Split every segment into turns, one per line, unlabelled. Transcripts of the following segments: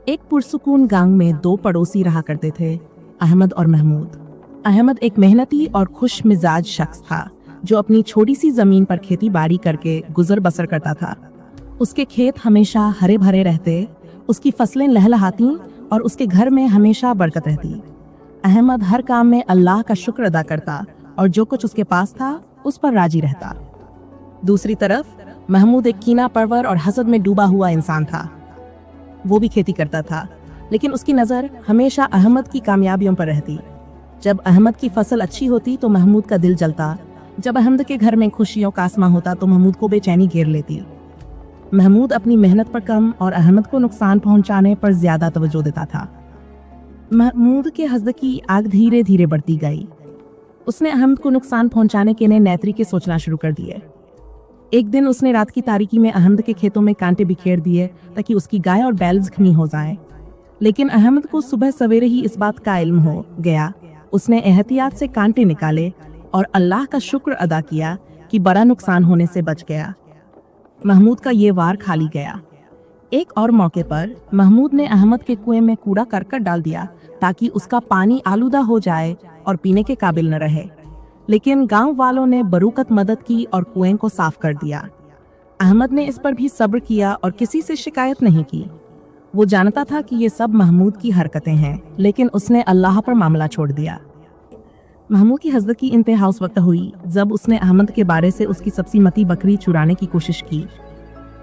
एक पुरसुकून गांव में दो पड़ोसी रहा करते थे, अहमद और महमूद। अहमद एक मेहनती और खुश मिजाज शख्स था जो अपनी छोटी सी जमीन पर खेती बाड़ी करके गुजर बसर करता था। उसके खेत हमेशा हरे भरे रहते, उसकी फसलें लहलहाती और उसके घर में हमेशा बरकत रहती। अहमद हर काम में अल्लाह का शुक्र अदा करता और जो कुछ उसके पास था उस पर राजी रहता। दूसरी तरफ महमूद एक कीना परवर और हसद में डूबा हुआ इंसान था। वो भी खेती करता था, लेकिन उसकी नज़र हमेशा अहमद की कामयाबियों पर रहती। जब अहमद की फसल अच्छी होती तो महमूद का दिल जलता। जब अहमद के घर में खुशियों का आसमां होता तो महमूद को बेचैनी घेर लेती। महमूद अपनी मेहनत पर कम और अहमद को नुकसान पहुंचाने पर ज्यादा तवज्जो देता था। महमूद के हस्द की आग धीरे धीरे बढ़ती गई। उसने अहमद को नुकसान पहुंचाने के नए तरीके सोचना शुरू कर दिए। एक दिन उसने रात की तारीकी में अहमद के खेतों में कांटे बिखेर दिए ताकि उसकी गाय और बैल जख्मी हो जाएं। लेकिन अहमद को सुबह सवेरे ही इस बात का इल्म हो गया। उसने एहतियात से कांटे निकाले और अल्लाह का शुक्र अदा किया कि बड़ा नुकसान होने से बच गया। महमूद का ये वार खाली गया। एक और मौके पर महमूद ने अहमद के कुएं में कूड़ा करकट डाल दिया ताकि उसका पानी आलूदा हो जाए और पीने के काबिल न रहे। लेकिन गांव वालों ने बरूकत मदद की और कुएं को साफ कर दिया। अहमद ने इस पर भी सब्र किया और किसी से शिकायत नहीं की। वो जानता था कि ये सब महमूद की हरकतें हैं, लेकिन उसने अल्लाह पर मामला छोड़ दिया। महमूद की हज़्द की इंतहा उस वक्त हुई जब उसने अहमद के बारे से उसकी सबसे मती बकरी चुराने की कोशिश की।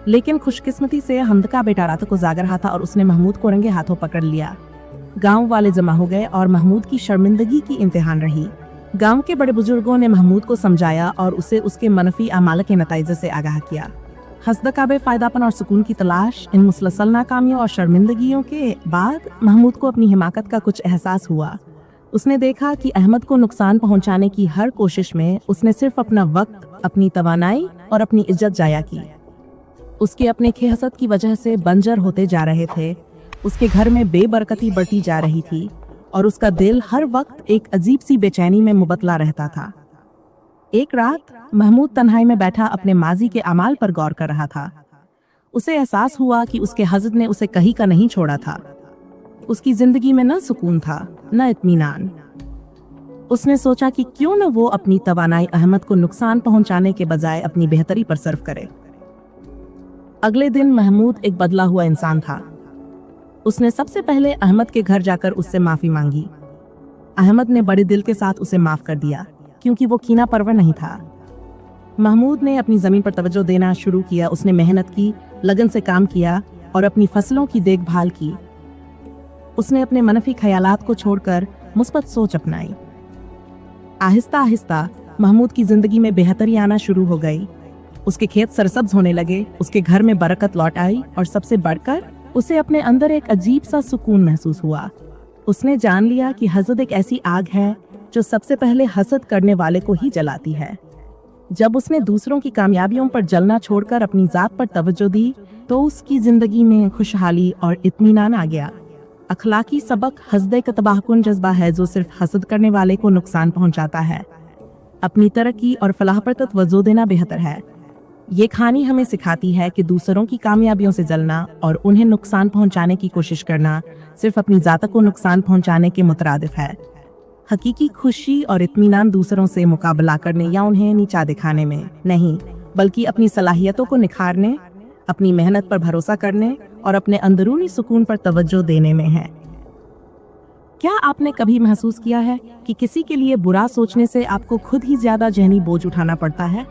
लेकिन खुशकिस्मती से अहमद का बेटा रात को जाग रहा था और उसने महमूद को रंगे हाथों पकड़ लिया। गांव वाले जमा हो गए और महमूद की शर्मिंदगी की इम्तिहान रही। गांव के बड़े बुजुर्गों ने महमूद को समझाया और उसे उसके मनफी अमाल के नतीजे से आगाह किया। हस्द का बेफायदापन और सुकून की तलाश, इन मुसलसल नाकामियों और शर्मिंदगियों के बाद महमूद को अपनी हिमाकत का कुछ एहसास हुआ। उसने देखा कि अहमद को नुकसान पहुंचाने की हर कोशिश में उसने सिर्फ अपना वक्त, अपनी तवानाई और अपनी इज्जत जाया की। उसके अपने खेहसत की वजह से बंजर होते जा रहे थे, उसके घर में बेबरकती बढ़ती जा रही थी और उसका दिल हर वक्त एक अजीब सी बेचैनी में मुबतला रहता था। एक रात महमूद तन्हाई में बैठा अपने माजी के अमाल पर गौर कर रहा था। उसे एहसास हुआ कि उसके हज़द ने उसे कहीं का नहीं छोड़ा था। उसकी जिंदगी में न सुकून था न इत्मीनान। उसने सोचा कि क्यों न वो अपनी तवानाई अहमद को नुकसान पहुंचाने के बजाय अपनी बेहतरी पर सर्फ करे। अगले दिन महमूद एक बदला हुआ इंसान था। उसने सबसे पहले अहमद के घर जाकर उससे माफी मांगी। अहमद ने बड़े दिल के साथ उसे माफ कर दिया क्योंकि वो कीना परवर नहीं था। महमूद ने अपनी जमीन पर तवज्जो देना शुरू किया। उसने मेहनत की, लगन से काम किया और अपनी फसलों की देखभाल की। उसने अपने मनफी ख्यालात को छोड़कर मुस्बत सोच अपनाई। आहिस्ता आहिस्ता महमूद की जिंदगी में बेहतरी आना शुरू हो गई। उसके खेत सरसब्ज होने लगे, उसके घर में बरकत लौट आई और सबसे बढ़कर उसे अपने अंदर एक अजीब सा सुकून महसूस हुआ। उसने जान लिया कि हसद एक ऐसी आग है जो सबसे पहले हसद करने वाले को ही जलाती है। जब उसने दूसरों की कामयाबियों पर जलना छोड़कर अपनी जात पर तवज्जो दी तो उसकी जिंदगी में खुशहाली और इत्मीनान आ गया। अखलाकी सबक हसद का तबाहकुन जज्बा है जो सिर्फ हसद करने वाले को नुकसान पहुंचाता है। अपनी तरक्की और फलाह पर तवज्जो देना बेहतर है। ये कहानी हमें सिखाती है कि दूसरों की कामयाबियों से जलना और उन्हें नुकसान पहुंचाने की कोशिश करना सिर्फ अपनी जात को नुकसान पहुंचाने के मुतरादिफ है। हकीकी खुशी और इत्मीनान दूसरों से मुकाबला करने या उन्हें नीचा दिखाने में नहीं, बल्कि अपनी सलाहियतों को निखारने, अपनी मेहनत पर भरोसा करने और अपने अंदरूनी सुकून पर तवज्जो देने में है। क्या आपने कभी महसूस किया है कि किसी के लिए बुरा सोचने से आपको खुद ही ज्यादा ज़हनी बोझ उठाना पड़ता है?